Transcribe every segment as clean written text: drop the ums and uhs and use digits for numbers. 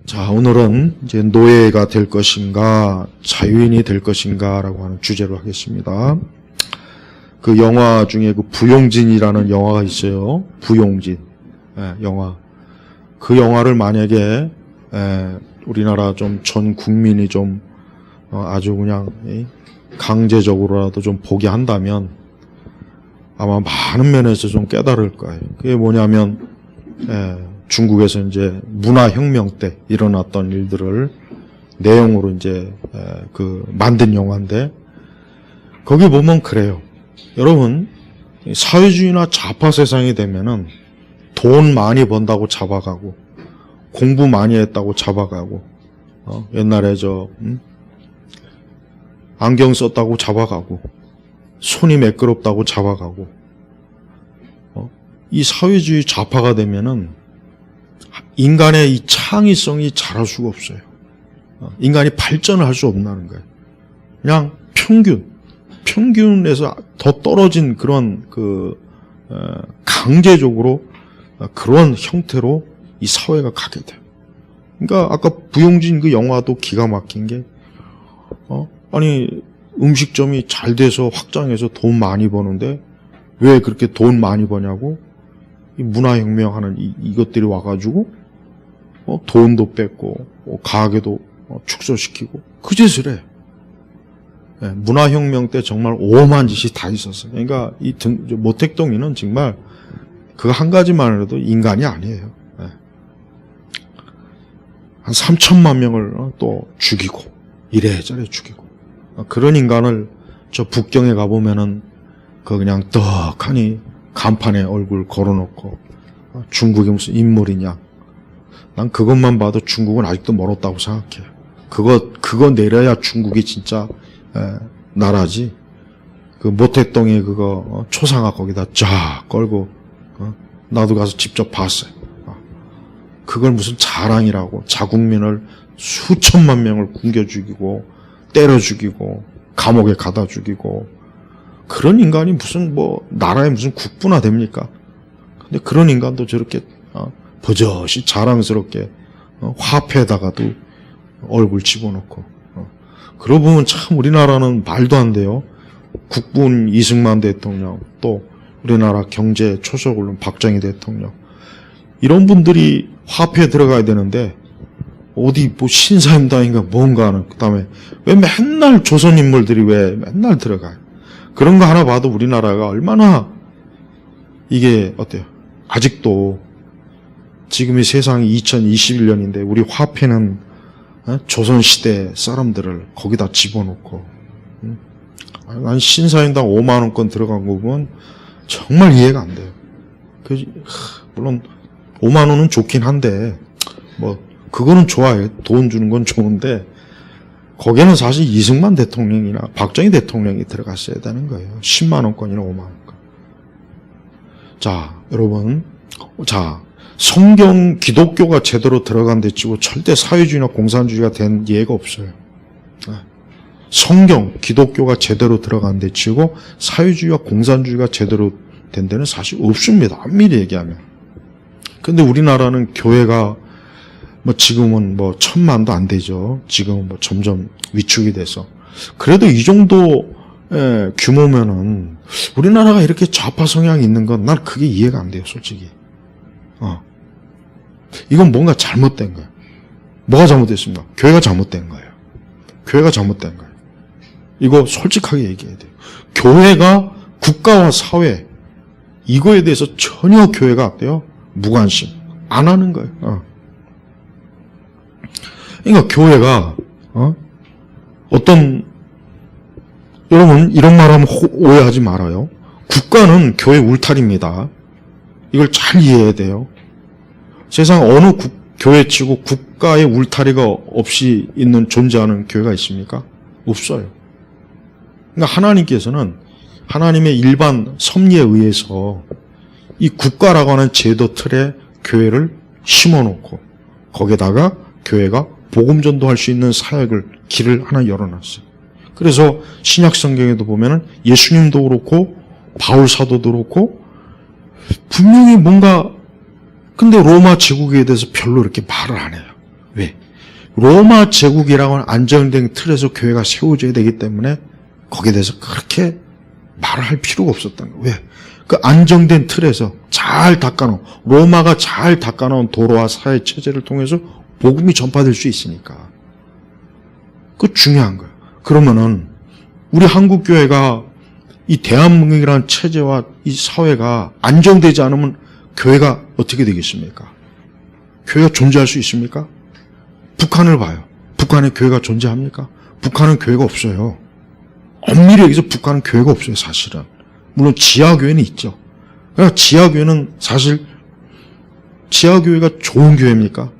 자, 오늘은 이제 노예가 될 것인가, 자유인이 될 것인가라고 하는 주제로 하겠습니다. 그 영화 중에 그 부용진이라는 영화가 있어요. 부용진. 영화. 그 영화를 만약에, 우리나라 좀 전 국민이 좀, 아주 그냥, 강제적으로라도 좀 보게 한다면, 아마 많은 면에서 좀 깨달을 거예요. 그게 뭐냐면, 중국에서 이제 문화혁명 때 일어났던 일들을 내용으로 이제 만든 영화인데 거기 보면 그래요. 여러분, 사회주의나 좌파 세상이 되면은 돈 많이 번다고 잡아가고 공부 많이 했다고 잡아가고 옛날에 안경 썼다고 잡아가고 손이 매끄럽다고 잡아가고 이 사회주의 좌파가 되면은 인간의 이 창의성이 자랄 수가 없어요. 인간이 발전을 할 수 없다는 거예요. 그냥 평균에서 더 떨어진 그런 강제적으로 그런 형태로 이 사회가 가게 돼요. 그러니까 아까 부용진 그 영화도 기가 막힌 게 아니 음식점이 잘 돼서 확장해서 돈 많이 버는데 왜 그렇게 돈 많이 버냐고 이 문화혁명하는 이것들이 와가지고 돈도 뺏고 가게도 축소시키고 그 짓을 해. 문화혁명 때 정말 오만 짓이 다 있었어요. 그러니까 이 모택동이는 정말 그 한 가지만 해도 인간이 아니에요. 한 3천만 명을 또 죽이고 이래저래 죽이고 그런 인간을 저 북경에 가보면은 그냥 떡하니 간판에 얼굴 걸어놓고 중국이 무슨 인물이냐. 난 그것만 봐도 중국은 아직도 멀었다고 생각해요. 그거 내려야 중국이 진짜 나라지. 그 모택동에 그거 초상화 거기다 쫙 걸고 나도 가서 직접 봤어요. 그걸 무슨 자랑이라고 자국민을 수천만 명을 굶겨 죽이고 때려 죽이고 감옥에 가다 죽이고 그런 인간이 무슨 나라에 무슨 국부나 됩니까? 근데 그런 인간도 저렇게 버젓이 자랑스럽게 화폐에다가도 얼굴 집어넣고 그러고 보면 참 우리나라는 말도 안 돼요. 국군 이승만 대통령 또 우리나라 경제 초석 오른 박정희 대통령 이런 분들이 화폐에 들어가야 되는데 어디 신사임당인가 뭔가 하는 그다음에 왜 맨날 조선 인물들이 왜 맨날 들어가요? 그런 거 하나 봐도 우리나라가 얼마나 이게 어때요? 아직도 지금이 세상이 2021년인데 우리 화폐는 조선시대 사람들을 거기다 집어넣고 난 신사임당 5만 원권 들어간 거 보면 정말 이해가 안 돼요. 물론 5만 원은 좋긴 한데 그거는 좋아요. 돈 주는 건 좋은데 거기에는 사실 이승만 대통령이나 박정희 대통령이 들어갔어야 되는 거예요. 10만 원권이나 5만 원권. 자, 여러분. 자, 성경 기독교가 제대로 들어간 데 치고 절대 사회주의나 공산주의가 된 예가 없어요. 성경 기독교가 제대로 들어간 데 치고 사회주의와 공산주의가 제대로 된 데는 사실 없습니다. 엄밀히 얘기하면. 근데 우리나라는 교회가 지금은 1,000만도 안 되죠. 지금은 점점 위축이 돼서. 그래도 이 정도 규모면은 우리나라가 이렇게 좌파 성향이 있는 건 난 그게 이해가 안 돼요, 솔직히. 이건 뭔가 잘못된 거예요. 뭐가 잘못됐습니까? 교회가 잘못된 거예요. 교회가 잘못된 거예요. 이거 솔직하게 얘기해야 돼요. 교회가 국가와 사회 이거에 대해서 전혀 교회가 어때요? 무관심 안 하는 거예요. 그러니까 교회가 여러분 이런 말하면 오해하지 말아요. 국가는 교회 울타리입니다. 이걸 잘 이해해야 돼요. 세상 어느 교회치고 국가의 울타리가 없이 존재하는 교회가 있습니까? 없어요. 그러니까 하나님께서는 하나님의 일반 섭리에 의해서 이 국가라고 하는 제도 틀에 교회를 심어놓고 거기에다가 교회가 복음 전도할 수 있는 사역을 길을 하나 열어놨어요. 그래서 신약 성경에도 보면은 예수님도 그렇고 바울 사도도 그렇고 분명히 뭔가 근데 로마 제국에 대해서 별로 이렇게 말을 안 해요. 왜? 로마 제국이라고 하는 안정된 틀에서 교회가 세워져야 되기 때문에 거기에 대해서 그렇게 말을 할 필요가 없었던 거예요. 왜? 그 안정된 틀에서 잘 닦아놓은, 로마가 잘 닦아놓은 도로와 사회 체제를 통해서 복음이 전파될 수 있으니까. 그거 중요한 거예요. 그러면은 우리 한국교회가 이 대한민국이라는 체제와 이 사회가 안정되지 않으면 교회가 어떻게 되겠습니까? 교회가 존재할 수 있습니까? 북한을 봐요. 북한에 교회가 존재합니까? 북한은 교회가 없어요. 엄밀히 여기서 북한은 교회가 없어요, 사실은. 물론 지하교회는 있죠. 그러니까 지하교회는 사실 지하교회가 좋은 교회입니까?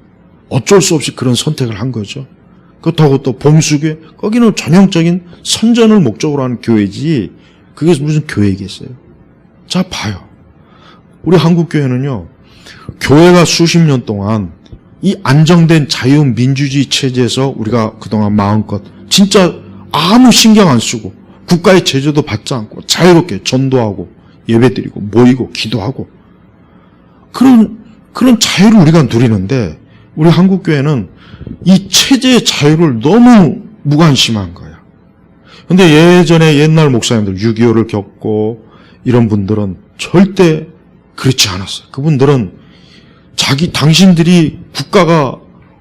어쩔 수 없이 그런 선택을 한 거죠. 그렇다고 또 봉수교회, 거기는 전형적인 선전을 목적으로 하는 교회지 그게 무슨 교회이겠어요? 자, 봐요. 우리 한국교회는요, 교회가 수십 년 동안 이 안정된 자유민주주의 체제에서 우리가 그동안 마음껏 진짜 아무 신경 안 쓰고 국가의 제재도 받지 않고 자유롭게 전도하고 예배드리고 모이고 기도하고 그런 자유를 우리가 누리는데 우리 한국교회는 이 체제의 자유를 너무 무관심한 거야. 근데 예전에 옛날 목사님들 6.25를 겪고 이런 분들은 절대 그렇지 않았어요. 그분들은 당신들이 국가가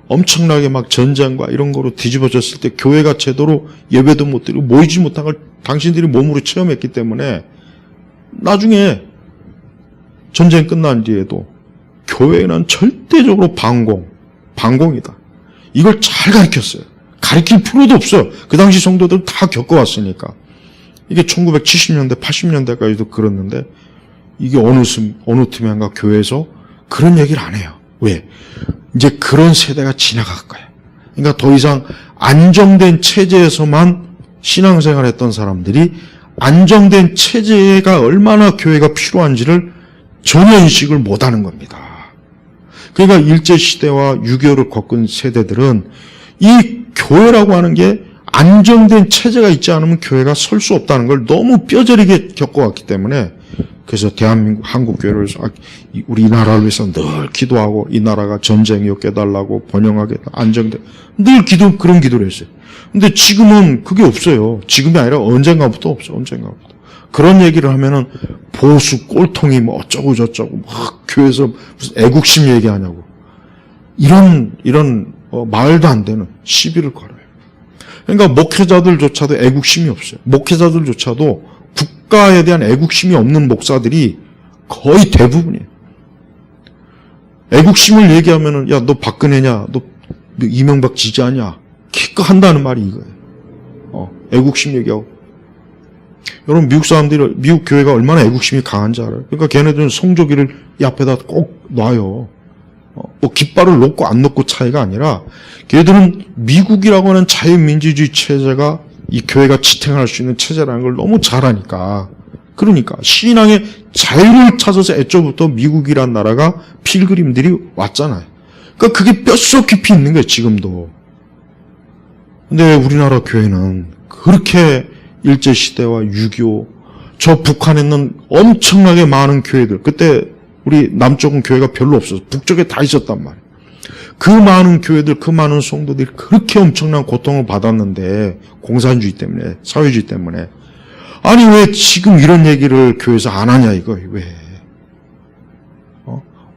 엄청나게 막 전쟁과 이런 거로 뒤집어졌을 때 교회가 제대로 예배도 못 드리고 모이지 못한 걸 당신들이 몸으로 체험했기 때문에 나중에 전쟁 끝난 뒤에도 교회는 절대적으로 반공이다. 이걸 잘 가르쳤어요. 가르칠 필요도 없어요. 그 당시 성도들 다 겪어왔으니까. 이게 1970년대, 80년대까지도 그랬는데 이게 어느 틈엔가 교회에서 그런 얘기를 안 해요. 왜? 이제 그런 세대가 지나갈 거야. 그러니까 더 이상 안정된 체제에서만 신앙생활 했던 사람들이 안정된 체제가 얼마나 교회가 필요한지를 전혀 인식을 못하는 겁니다. 그러니까 일제시대와 6.25를 겪은 세대들은 이 교회라고 하는 게 안정된 체제가 있지 않으면 교회가 설 수 없다는 걸 너무 뼈저리게 겪어왔기 때문에 그래서 대한민국, 한국교회를 우리나라를 위해서 늘 기도하고 이 나라가 전쟁이 없게달라고 번영하게 안정돼 늘 그런 기도를 했어요. 근데 지금은 그게 없어요. 지금이 아니라 언젠가부터 없어. 언젠가부터. 그런 얘기를 하면은 보수 꼴통이 뭐 어쩌고 저쩌고 막 교회에서 무슨 애국심 얘기하냐고. 이런 말도 안 되는 시비를 걸어요. 그러니까 목회자들조차도 애국심이 없어요. 목회자들조차도 국가에 대한 애국심이 없는 목사들이 거의 대부분이에요. 애국심을 얘기하면은 야, 너 박근혜냐? 너 이명박 지지하냐? 기껏 한다는 말이 이거예요. 애국심 얘기하고. 여러분 미국 교회가 얼마나 애국심이 강한지 알아요? 그러니까 걔네들은 성조기를 이 앞에다 꼭 놔요. 뭐 깃발을 놓고 안 놓고 차이가 아니라 걔들은 미국이라고 하는 자유민주주의 체제가 이 교회가 지탱할 수 있는 체제라는 걸 너무 잘 아니까. 그러니까 신앙의 자유를 찾아서 애초부터 미국이란 나라가 필그림들이 왔잖아요. 그러니까 그게 뼛속 깊이 있는 거예요, 지금도. 근데 우리나라 교회는 그렇게 일제시대와 6.25, 저 북한에 있는 엄청나게 많은 교회들, 그때 우리 남쪽은 교회가 별로 없어서 북쪽에 다 있었단 말이에요. 그 많은 교회들, 그 많은 성도들이 그렇게 엄청난 고통을 받았는데 공산주의 때문에, 사회주의 때문에 아니 왜 지금 이런 얘기를 교회에서 안 하냐 이거예요. 왜?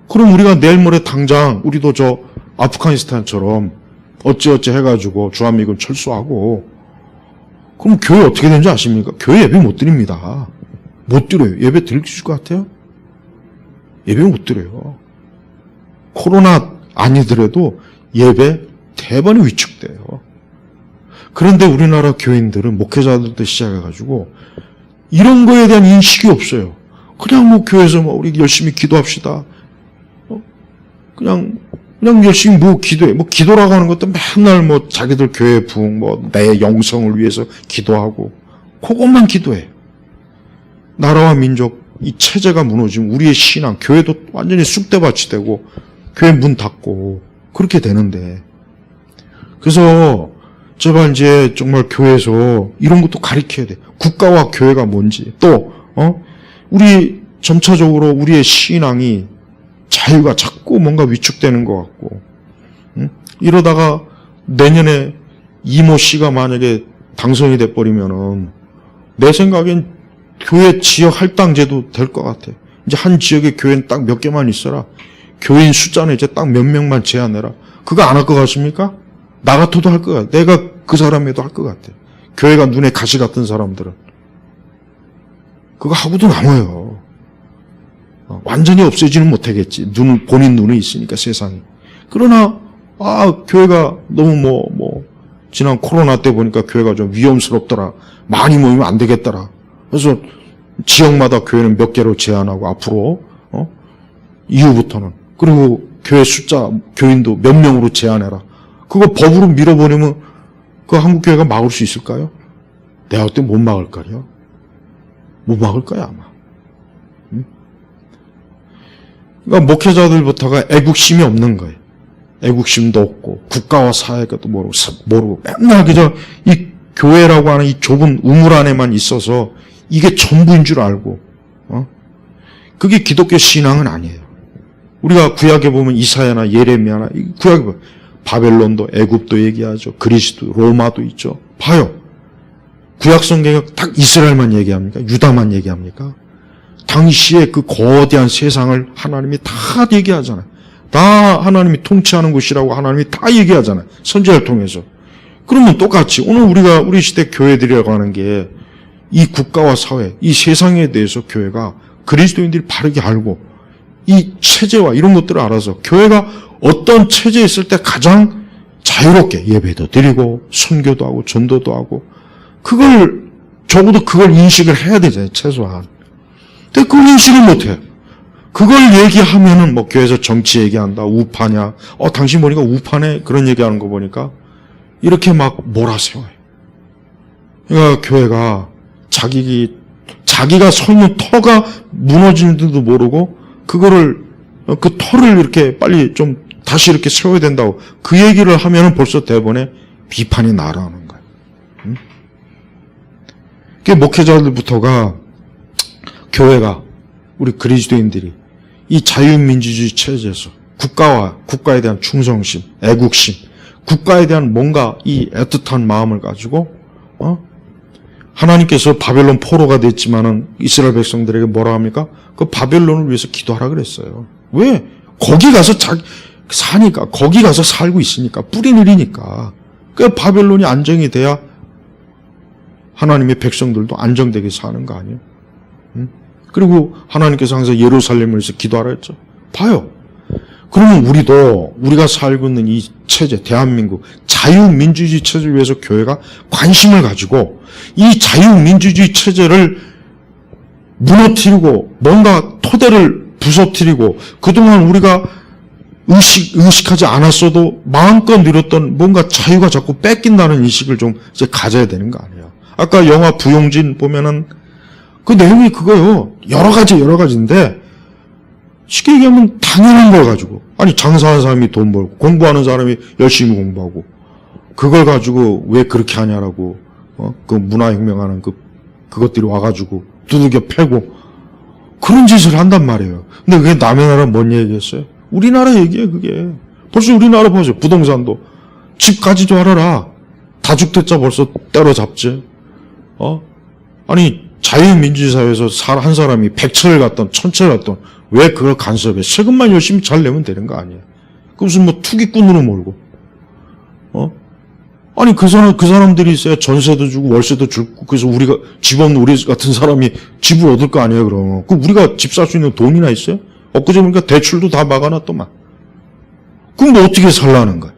그럼 우리가 내일 모레 당장 우리도 저 아프가니스탄처럼 어찌어찌 해가지고 주한미군 철수하고 그럼 교회 어떻게 되는지 아십니까? 교회 예배 못 드립니다. 못 드려요. 예배 드릴 수 있을 것 같아요? 예배 못 드려요. 코로나 아니더라도 예배 대번에 위축돼요. 그런데 우리나라 교인들은 목회자들도 시작해가지고 이런 거에 대한 인식이 없어요. 그냥 뭐 교회에서 뭐 우리 열심히 기도합시다. 그냥 열심히 뭐 기도해. 뭐 기도라고 하는 것도 맨날 뭐 자기들 교회 부흥, 뭐 내 영성을 위해서 기도하고 그것만 기도해. 나라와 민족, 이 체제가 무너지면 우리의 신앙, 교회도 완전히 쑥대밭이 되고 교회 문 닫고 그렇게 되는데 그래서 제발 이제 정말 교회에서 이런 것도 가르쳐야 돼. 국가와 교회가 뭔지 또 우리 점차적으로 우리의 신앙이 자유가 자꾸 뭔가 위축되는 것 같고 이러다가 내년에 이모 씨가 만약에 당선이 돼버리면은 내 생각엔 교회 지역 할당제도 될 것 같아. 이제 한 지역에 교회는 딱 몇 개만 있어라. 교인 숫자는 이제 딱 몇 명만 제한해라. 그거 안 할 것 같습니까? 나 같아도 할 것 같아. 내가 그 사람에도 할 것 같아. 교회가 눈에 가시 같은 사람들은. 그거 하고도 남아요. 완전히 없애지는 못하겠지. 본인 눈에 있으니까 세상이. 그러나, 교회가 너무 지난 코로나 때 보니까 교회가 좀 위험스럽더라. 많이 모이면 안 되겠더라. 그래서 지역마다 교회는 몇 개로 제한하고 앞으로, 이후부터는. 그리고 교회 숫자, 교인도 몇 명으로 제한해라. 그거 법으로 밀어버리면 그 한국교회가 막을 수 있을까요? 내가 볼 때 못 막을 거야. 못 막을 거야, 아마. 그러니까 목회자들부터가 애국심이 없는 거예요. 애국심도 없고 국가와 사회가도 모르고 맨날 그저 이 교회라고 하는 이 좁은 우물 안에만 있어서 이게 전부인 줄 알고 그게 기독교 신앙은 아니에요. 우리가 구약에 보면 이사야나 예레미야나 구약에 보면 바벨론도 애굽도 얘기하죠. 그리스도 로마도 있죠. 봐요. 구약 성경에 딱 이스라엘만 얘기합니까? 유다만 얘기합니까? 당시에 그 거대한 세상을 하나님이 다 얘기하잖아요. 다 하나님이 통치하는 곳이라고 하나님이 다 얘기하잖아요. 선지자를 통해서. 그러면 똑같이 오늘 우리 시대 교회들이라고 하는 게 이 국가와 사회, 이 세상에 대해서 교회가 그리스도인들이 바르게 알고 이 체제와 이런 것들을 알아서 교회가 어떤 체제에 있을 때 가장 자유롭게 예배도 드리고 선교도 하고 전도도 하고 적어도 그걸 인식을 해야 되잖아요. 최소한. 근데 그걸 인식을 못해요. 그걸 얘기하면은 교회에서 정치 얘기한다. 우파냐. 당신 보니까 우파네. 그런 얘기하는 거 보니까 이렇게 막 몰아세워요. 그러니까 교회가 자기가 서 있는 터가 무너지는지도 모르고 그 터를 이렇게 빨리 좀 다시 이렇게 세워야 된다고 그 얘기를 하면은 벌써 대본에 비판이 날아오는 거예요. 그 목회자들부터가 교회가 우리 그리스도인들이 이 자유민주주의 체제에서 국가에 대한 충성심, 애국심, 국가에 대한 뭔가 이 애틋한 마음을 가지고 하나님께서 바벨론 포로가 됐지만은 이스라엘 백성들에게 뭐라 합니까? 그 바벨론을 위해서 기도하라 그랬어요. 왜? 거기 가서 사니까 거기 가서 살고 있으니까 뿌리 내리니까. 그 바벨론이 안정이 돼야 하나님의 백성들도 안정되게 사는 거 아니에요? 그리고 하나님께서 항상 예루살렘을 위해서 기도하라 했죠. 봐요. 그러면 우리가 살고 있는 이 체제, 대한민국 자유민주주의 체제를 위해서 교회가 관심을 가지고 이 자유민주주의 체제를 무너뜨리고 뭔가 토대를 부서뜨리고 그동안 우리가 의식하지 않았어도 마음껏 누렸던 뭔가 자유가 자꾸 뺏긴다는 인식을 좀 이제 가져야 되는 거 아니에요. 아까 영화 부용진 보면은 그 내용이 그거요. 여러 가지인데 쉽게 얘기하면 당연한 걸 가지고 장사하는 사람이 돈 벌고 공부하는 사람이 열심히 공부하고 그걸 가지고 왜 그렇게 하냐라고 그 문화혁명하는 그것들이 와가지고 두들겨 패고 그런 짓을 한단 말이에요. 근데 그게 남의 나라 뭔 얘기겠어요? 우리나라 얘기예요 그게. 벌써 우리나라 보세요. 부동산도 집까지도 알아라. 다주택자 벌써 때려잡지. 자유민주주의 사회에서 한 사람이 100채를 갖던 1000채를 갖던 왜 그걸 간섭해? 세금만 열심히 잘 내면 되는 거 아니에요. 그 무슨 투기꾼으로 몰고. 그 사람들이 있어야 전세도 주고 월세도 주고 그래서 집 없는 우리 같은 사람이 집을 얻을 거 아니에요, 그럼. 우리가 집 살 수 있는 돈이나 있어요? 엊그제 보니까 대출도 다 막아놨더만. 그럼 어떻게 살라는 거야?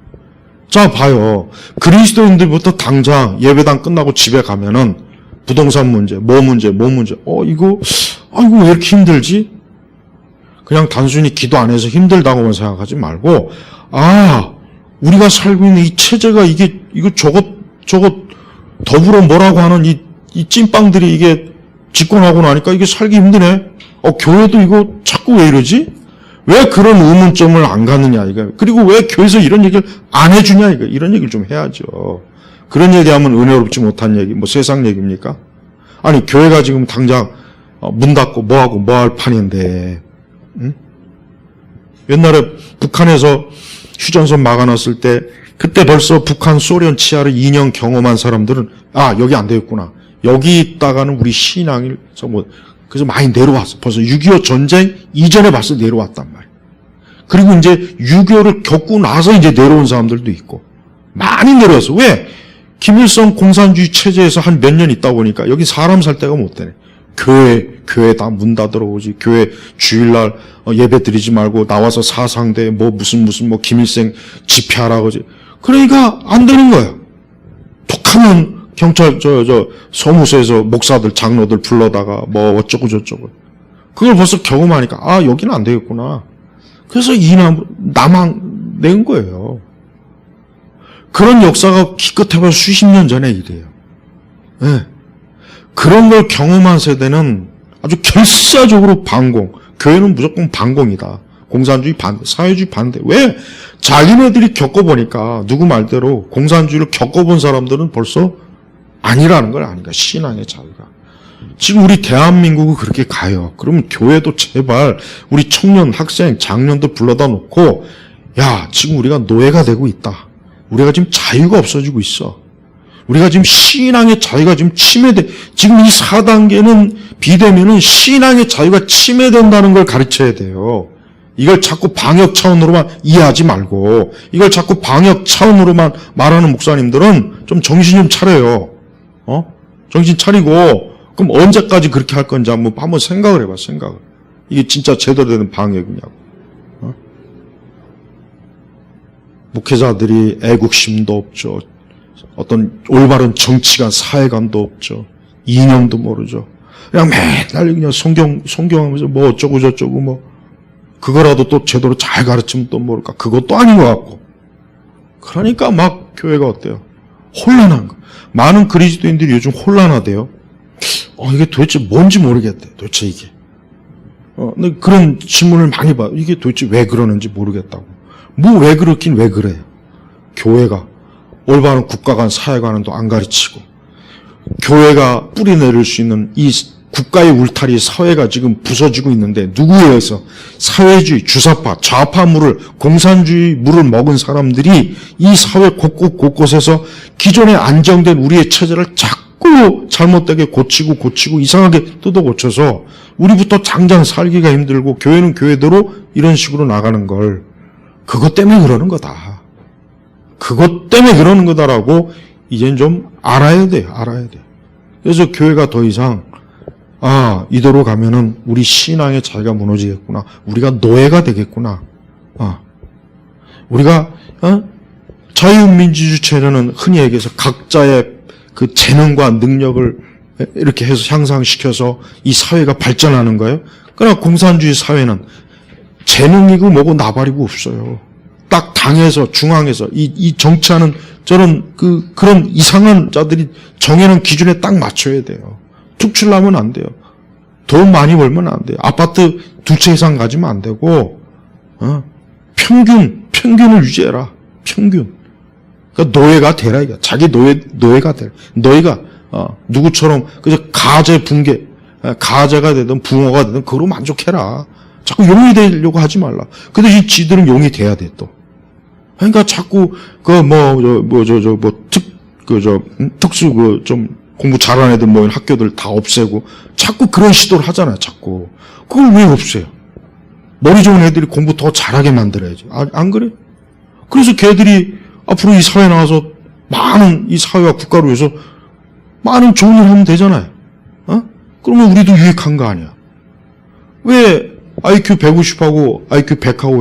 자, 봐요. 그리스도인들부터 당장 예배당 끝나고 집에 가면은 부동산 문제, 뭐 문제. 이거 왜 이렇게 힘들지? 그냥 단순히 기도 안 해서 힘들다고만 생각하지 말고, 우리가 살고 있는 이 체제가 저것 더불어 뭐라고 하는 이 찐빵들이 이게 집권하고 나니까 이게 살기 힘드네. 교회도 이거 자꾸 왜 이러지? 왜 그런 의문점을 안 갖느냐, 이거. 그리고 왜 교회에서 이런 얘기를 안 해주냐, 이거. 이런 얘기를 좀 해야죠. 그런 얘기하면 은혜롭지 못한 얘기, 세상 얘기입니까? 교회가 지금 당장 문 닫고 뭐 할 판인데, 옛날에 북한에서 휴전선 막아놨을 때 그때 벌써 북한, 소련 치하를 2년 경험한 사람들은 여기 안 되겠구나. 여기 있다가는 우리 신앙에서 그래서 많이 내려왔어. 벌써 6.25 전쟁 이전에 벌써 내려왔단 말이에요. 그리고 이제 6.25를 겪고 나서 이제 내려온 사람들도 있고 많이 내려왔어. 왜? 김일성 공산주의 체제에서 한 몇 년 있다 보니까 여기 사람 살 데가 못 되네. 교회 다 문 닫으러 오지. 교회 주일날 예배 드리지 말고 나와서 사상대 무슨 김일성 집회하라고 그러지. 그러니까 안 되는 거예요. 톡하면 경찰 소무소에서 목사들 장로들 불러다가 어쩌고 저쩌고. 그걸 벌써 경험하니까 여기는 안 되겠구나. 그래서 남한 낸 거예요. 그런 역사가 기껏해봐야 수십 년 전에 일이에요. 네. 그런 걸 경험한 세대는 아주 결사적으로 반공. 교회는 무조건 반공이다. 공산주의 반대, 사회주의 반대. 왜? 자기네들이 겪어보니까 누구 말대로 공산주의를 겪어본 사람들은 벌써 아니라는 걸 아니까. 신앙의 자유가. 지금 우리 대한민국은 그렇게 가요. 그러면 교회도 제발 우리 청년, 학생, 장년도 불러다 놓고 지금 우리가 노예가 되고 있다. 우리가 지금 자유가 없어지고 있어. 우리가 지금 신앙의 자유가 지금 침해돼. 지금 이 4단계는 비대면은 신앙의 자유가 침해된다는 걸 가르쳐야 돼요. 이걸 자꾸 방역 차원으로만 이해하지 말고 이걸 자꾸 방역 차원으로만 말하는 목사님들은 좀 정신 좀 차려요. 정신 차리고 그럼 언제까지 그렇게 할 건지 한번 생각을 해봐. 생각을. 이게 진짜 제대로 된 방역이냐고. 목회자들이 애국심도 없죠. 어떤 올바른 정치관, 사회관도 없죠. 이념도 모르죠. 그냥 맨날 그냥 성경하면서 어쩌고 저쩌고 그거라도 또 제대로 잘 가르치면 또 모를까. 그것도 아닌 것 같고. 그러니까 막 교회가 어때요? 혼란한 거. 많은 그리스도인들이 요즘 혼란하대요. 이게 도대체 뭔지 모르겠대. 도대체 이게. 근데 그런 질문을 많이 봐. 이게 도대체 왜 그러는지 모르겠다고. 왜 그렇긴 왜 그래요? 교회가 올바른 국가관, 사회관도 안 가르치고 교회가 뿌리 내릴 수 있는 이 국가의 울타리 사회가 지금 부서지고 있는데 누구에 의해서? 사회주의, 주사파, 좌파 물을 공산주의 물을 먹은 사람들이 이 사회 곳곳에서 기존에 안정된 우리의 체제를 자꾸 잘못되게 고치고 이상하게 뜯어 고쳐서 우리부터 당장 살기가 힘들고 교회는 교회대로 이런 식으로 나가는 걸 그것 때문에 그러는 거다. 그것 때문에 그러는 거다라고 이젠 좀 알아야 돼요. 그래서 교회가 더 이상 이대로 가면은 우리 신앙의 자유가 무너지겠구나. 우리가 노예가 되겠구나. 우리가 자유민주주의 체제는 흔히 얘기해서 각자의 그 재능과 능력을 이렇게 해서 향상시켜서 이 사회가 발전하는 거예요. 그러나 공산주의 사회는 재능이고 뭐고 나발이고 없어요. 딱 당에서 중앙에서 이 정치하는 그런 이상한 자들이 정해놓은 기준에 딱 맞춰야 돼요. 툭 치려면 안 돼요. 돈 많이 벌면 안 돼요. 아파트 2채 이상 가지면 안 되고 평균을 유지해라. 평균. 그러니까 노예가 되라 이거. 자기 노예가 되라. 너희가 누구처럼 그저 가재 붕괴, 가재가 되든 붕어가 되든 그거로 만족해라. 자꾸 용이 되려고 하지 말라. 그 대신 지들은 용이 돼야 돼 또. 그러니까 자꾸 특수 좀 공부 잘하는 애들 학교들 다 없애고 자꾸 그런 시도를 하잖아요. 자꾸 그걸 왜 없애요? 머리 좋은 애들이 공부 더 잘하게 만들어야지. 안 그래? 그래서 걔들이 앞으로 이 사회에 나와서 많은 이 사회와 국가를 위해서 많은 좋은 일 하면 되잖아요. 그러면 우리도 유익한 거 아니야? 왜 IQ 150하고 IQ 100하고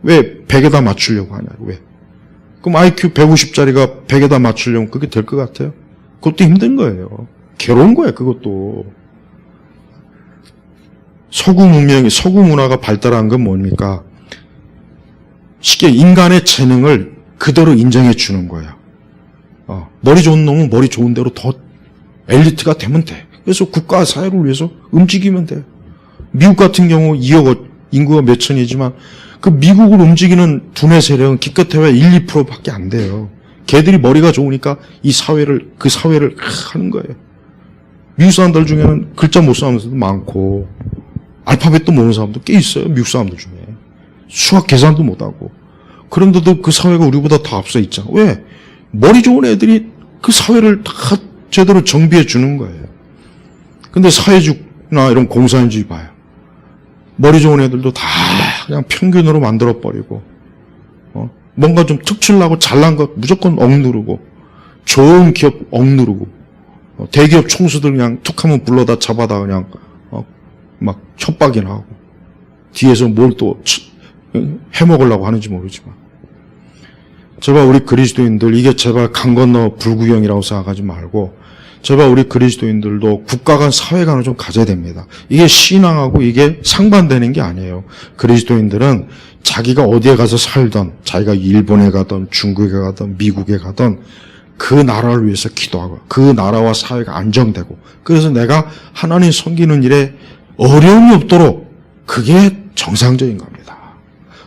왜 100에다 맞추려고 하냐? 왜? 그럼 IQ 150짜리가 100에다 맞추려면 그게 될 것 같아요? 그것도 힘든 거예요. 괴로운 거예요, 그것도. 서구 문화가 발달한 건 뭡니까? 쉽게 인간의 재능을 그대로 인정해 주는 거예요. 머리 좋은 놈은 머리 좋은 대로 더 엘리트가 되면 돼. 그래서 국가 사회를 위해서 움직이면 돼. 미국 같은 경우 2억 인구가 몇 천이지만 그 미국을 움직이는 두뇌 세력은 기껏해야 1, 2%밖에 안 돼요. 걔들이 머리가 좋으니까 그 사회를 하는 거예요. 미국 사람들 중에는 글자 못 쓰는 사람들도 많고 알파벳도 모르는 사람도 꽤 있어요. 미국 사람들 중에. 수학 계산도 못하고. 그런데도 그 사회가 우리보다 더 앞서 있잖아. 왜? 머리 좋은 애들이 그 사회를 다 제대로 정비해 주는 거예요. 근데 사회주의나 이런 공산주의 봐요. 머리 좋은 애들도 다 그냥 평균으로 만들어버리고, 뭔가 좀 특출나고 잘난 것 무조건 억누르고, 좋은 기업 억누르고, 대기업 총수들 그냥 툭 하면 불러다 잡아다 그냥, 막 협박이나 하고, 뒤에서 뭘 또 해먹으려고 하는지 모르지만. 제발 우리 그리스도인들, 이게 제발 강 건너 불구경이라고 생각하지 말고, 제발 우리 그리스도인들도 국가 간 사회 간을 좀 가져야 됩니다. 이게 신앙하고 이게 상반되는 게 아니에요. 그리스도인들은 자기가 어디에 가서 살던, 자기가 일본에 가든 중국에 가든 미국에 가든 그 나라를 위해서 기도하고 그 나라와 사회가 안정되고, 그래서 내가 하나님 섬기는 일에 어려움이 없도록, 그게 정상적인 겁니다.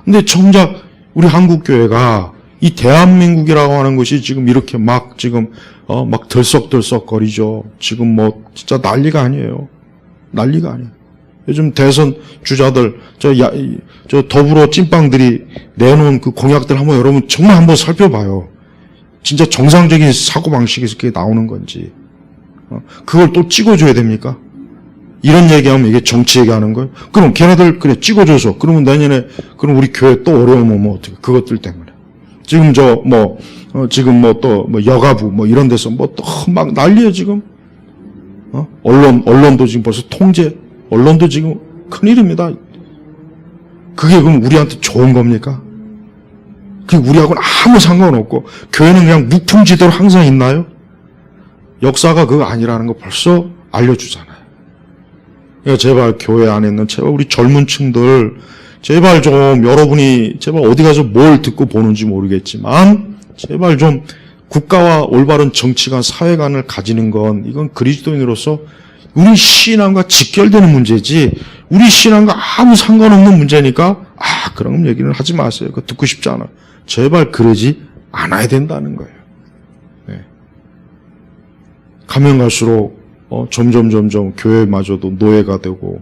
근데 정작 우리 한국교회가 이 대한민국이라고 하는 것이 지금 이렇게 막 지금 막 들썩들썩거리죠. 지금 뭐 진짜 난리가 아니에요. 난리가 아니에요. 요즘 대선 주자들 저 더불어 찐빵들이 내놓은 그 공약들 한번 여러분 정말 한번 살펴봐요. 진짜 정상적인 사고방식에서 그게 나오는 건지. 그걸 또 찍어줘야 됩니까? 이런 얘기하면 이게 정치 얘기하는 거예요? 그럼 걔네들 그래 찍어줘서 그러면 내년에 그럼 우리 교회 또 어려움 오면 어떻게? 그것들 때문에. 지금 지금 또 여가부 이런 데서 또 막 난리예요 지금. 언론도 지금 벌써 통제, 언론도 지금 큰일입니다. 그게 그럼 우리한테 좋은 겁니까? 그게 우리하고는 아무 상관없고, 교회는 그냥 무풍지대로 항상 있나요? 역사가 그거 아니라는 거 벌써 알려주잖아요. 그러니까 제발 교회 안에 있는 제발 우리 젊은 층들, 제발 좀 여러분이 제발 어디 가서 뭘 듣고 보는지 모르겠지만 제발 좀 국가와 올바른 정치관, 사회관을 가지는 건 이건 그리스도인으로서 우리 신앙과 직결되는 문제지 우리 신앙과 아무 상관없는 문제니까 그런 얘기는 하지 마세요. 그거 듣고 싶지 않아요. 제발 그러지 않아야 된다는 거예요. 네. 가면 갈수록 점점 교회마저도 노예가 되고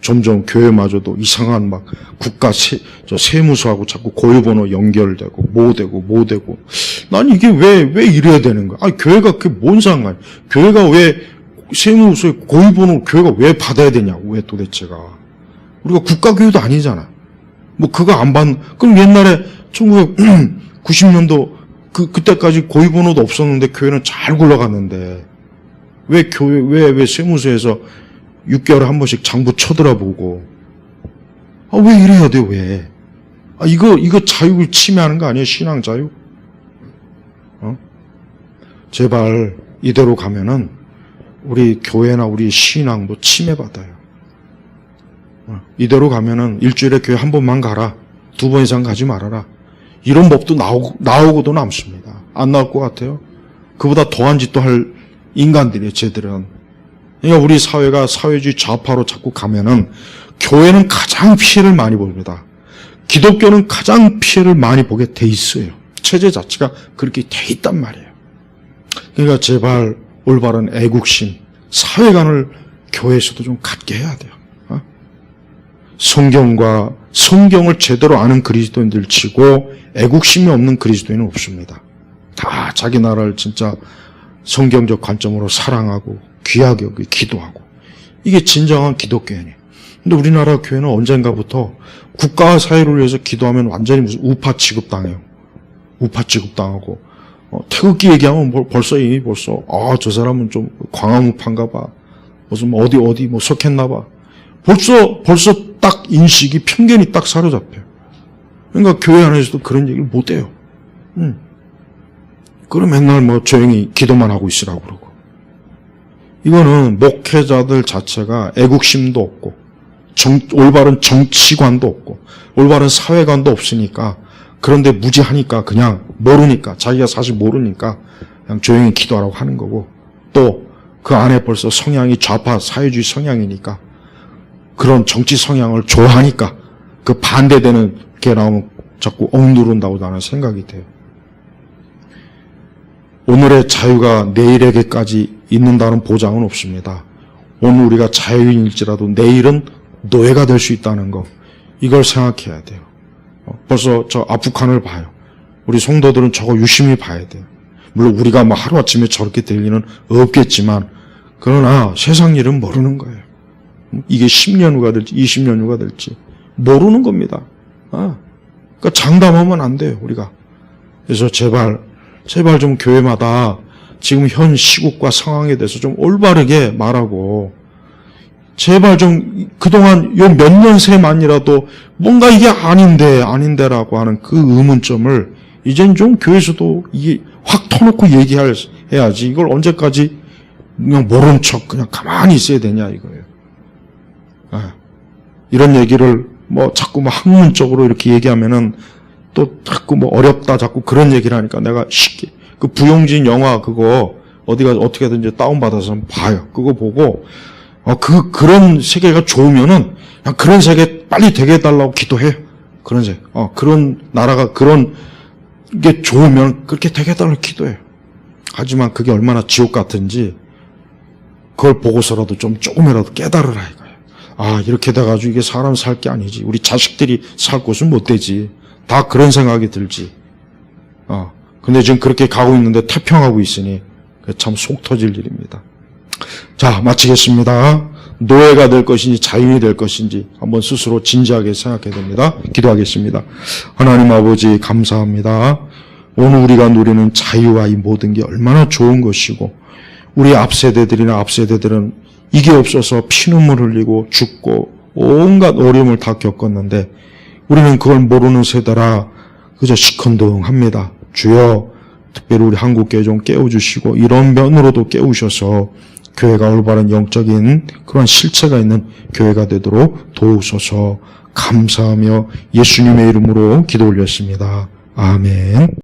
점점 교회마저도 이상한 막 국가 세무서하고 자꾸 고유번호 연결되고 뭐 되고 난 이게 왜 이래야 되는 거야? 교회가 그게 뭔 상관이야? 교회가 왜 세무서에 고유번호 교회가 왜 받아야 되냐고? 왜 도대체가? 우리가 국가교회도 아니잖아. 그거 안 그럼 옛날에 1990년도 그때까지 고유번호도 없었는데 교회는 잘 굴러갔는데 왜 세무서에서 6개월에 한 번씩 장부 쳐들어보고 왜 이래야 돼 왜? 이거 자유를 침해하는 거 아니에요? 신앙 자유? 제발 이대로 가면은 우리 교회나 우리 신앙도 침해받아요. 이대로 가면은 일주일에 교회 한 번만 가라. 2번 이상 가지 말아라. 이런 법도 나오고도 남습니다. 안 나올 것 같아요. 그보다 더한 짓도 할 인간들이에요, 쟤들은. 그러니까 우리 사회가 사회주의 좌파로 자꾸 가면은 교회는 가장 피해를 많이 봅니다. 기독교는 가장 피해를 많이 보게 돼 있어요. 체제 자체가 그렇게 돼 있단 말이에요. 그러니까 제발 올바른 애국심, 사회관을 교회에서도 좀 갖게 해야 돼요. 성경을 제대로 아는 그리스도인들 치고 애국심이 없는 그리스도인은 없습니다. 다 자기 나라를 진짜 성경적 관점으로 사랑하고 귀하게 여기 기도하고, 이게 진정한 기독교인이에요. 근데 우리나라 교회는 언젠가부터 국가와 사회를 위해서 기도하면 완전히 무슨 우파 취급당해요. 우파 취급당하고 태극기 얘기하면 벌써 저 사람은 좀 광화문파인가 봐. 무슨 어디 속했나 봐. 벌써 딱 인식이 편견이 딱 사로잡혀요. 그러니까 교회 안에서도 그런 얘기를 못 해요. 그럼 맨날 조용히 기도만 하고 있으라고 그러고. 이거는 목회자들 자체가 애국심도 없고 올바른 정치관도 없고 올바른 사회관도 없으니까, 그런데 무지하니까 그냥 모르니까, 자기가 사실 모르니까 그냥 조용히 기도하라고 하는 거고, 또 그 안에 벌써 성향이 좌파 사회주의 성향이니까 그런 정치 성향을 좋아하니까 그 반대되는 게 나오면 자꾸 억누른다고 나는 생각이 돼요. 오늘의 자유가 내일에게까지 있는다는 보장은 없습니다. 오늘 우리가 자유인일지라도 내일은 노예가 될 수 있다는 거, 이걸 생각해야 돼요. 벌써 저 아프간을 봐요. 우리 성도들은 저거 유심히 봐야 돼요. 물론 우리가 뭐 하루아침에 저렇게 될 일은 없겠지만, 그러나 세상 일은 모르는 거예요. 이게 10년 후가 될지 20년 후가 될지 모르는 겁니다. 그러니까 장담하면 안 돼요, 우리가. 그래서 제발 좀 교회마다 지금 현 시국과 상황에 대해서 좀 올바르게 말하고, 제발 좀 그동안 요 몇 년 새만이라도 뭔가 이게 아닌데라고 하는 그 의문점을 이젠 좀 교회에서도 이게 확 터놓고 해야지. 이걸 언제까지 그냥 모른 척 그냥 가만히 있어야 되냐 이거예요. 이런 얘기를 뭐 자꾸 뭐 학문적으로 이렇게 얘기하면은 또 자꾸 뭐 어렵다 자꾸 그런 얘기를 하니까 내가 쉽게 그 부용진 영화 그거 어디가 어떻게든지 다운받아서 봐요. 그거 보고 그런 세계가 좋으면은 그냥 그런 세계 빨리 되게 해달라고 기도해요. 그런 세계. 그런 나라가 그런 게 좋으면 그렇게 되게 해달라고 기도해요. 하지만 그게 얼마나 지옥 같은지 그걸 보고서라도 좀 조금이라도 깨달으라 이거예요. 이렇게 돼가지고 이게 사람 살 게 아니지. 우리 자식들이 살 곳은 못 되지. 다 그런 생각이 들지. 근데 지금 그렇게 가고 있는데 태평하고 있으니 참 속 터질 일입니다. 자, 마치겠습니다. 노예가 될 것인지 자유인이 될 것인지 한번 스스로 진지하게 생각해야 됩니다. 기도하겠습니다. 하나님 아버지 감사합니다. 오늘 우리가 누리는 자유와 이 모든 게 얼마나 좋은 것이고 우리 앞세대들은 이게 없어서 피눈물 흘리고 죽고 온갖 어려움을 다 겪었는데 우리는 그걸 모르는 세대라 그저 시큰둥합니다. 주여 특별히 우리 한국교회 좀 깨워주시고 이런 면으로도 깨우셔서 교회가 올바른 영적인 그런 실체가 있는 교회가 되도록 도우소서. 감사하며 예수님의 이름으로 기도 올렸습니다. 아멘.